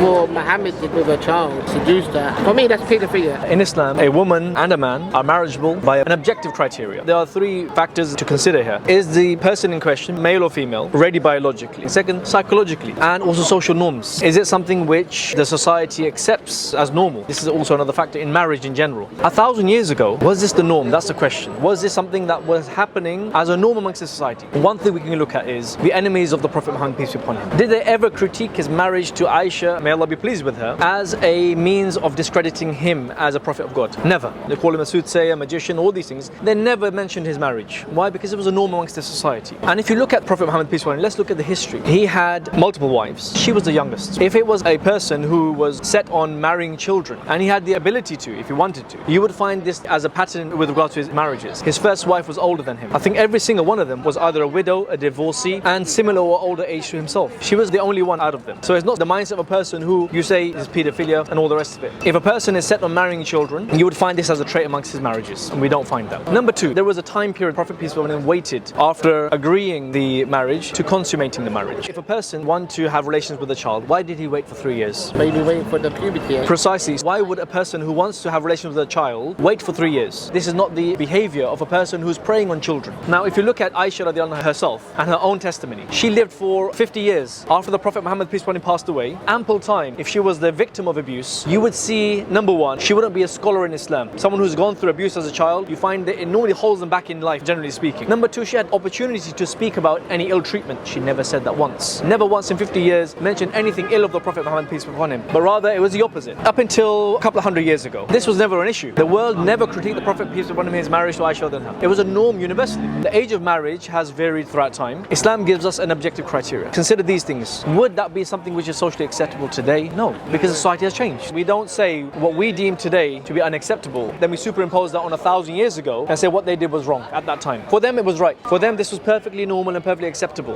what Muhammad did with a child, seduced her. For me, that's paedophilia. In Islam, a woman and a man are marriageable by an objective criteria. There are three factors to consider here. Is the person in question, male or female, ready biologically? Second, psychologically, and also social norms. Is it something which the society accepts as normal? This is also another factor in marriage in general. 1,000 years ago, was this the norm? That's the question. Was this something that was happening as a norm amongst the society? One thing we can look at is the enemies of the Prophet Muhammad, peace be upon him. Did they ever critique his marriage to Aisha, may Allah be pleased with her, as a means of discrediting him as a prophet of God? Never. They call him a soothsayer, a magician, all these things. They never mentioned his marriage. Why? Because it was a norm amongst the society. And if you look at Prophet Muhammad, peace be upon him, let's look at the history. He had multiple wives. She was the youngest. If it was a person who was set on marrying children, and he had the ability to, if he wanted to, you would find this as a pattern with regards to his marriages. His first wife was older than him. I think every single one of them was either a widow, a divorcee, and similar or older age to himself. She was the only one out of them. So it's not the mindset of a person who you say is paedophilia and all the rest of it. If a person is set on marrying children, you would find this as a trait amongst his marriages, and we don't find that. Number two, there was a time period Prophet peace be upon him waited after agreeing the marriage to consummating the marriage. If a person wanted to have relations with a child, why did he wait for 3 years? Maybe waiting for the puberty. Precisely. Why would a person who wants to have relations with a child wait for 3 years? This is not the behavior of a person who's preying on children. Now, if you look at Aisha radiallahu anha herself and her own testimony, she lived for 50 years after the Prophet Muhammad peace be upon him passed away. Ample time. If she was the victim of abuse, you would see, number one, she wouldn't be a scholar in Islam. Someone who's gone through abuse as a child, you find that it normally holds them back in life, generally speaking. Number two, she had opportunity to speak about any ill treatment. She never said that once. Never once in 50 years mentioned anything ill of the Prophet Muhammad peace be upon him. But rather, it was the opposite. Up until a couple of hundred years ago, this was never an issue. The world never critiqued the Prophet peace be upon him his marriage to Aisha radiallahu anha. It was a norm universally. The age of marriage has varied throughout time. Islam gives us an objective criteria. Consider these things. Would that be something which is socially acceptable today? No, because society has changed. We don't say what we deem today to be unacceptable, then we superimpose that on 1,000 years ago and say what they did was wrong at that time. For them it was right. For them this was perfectly normal and perfectly acceptable.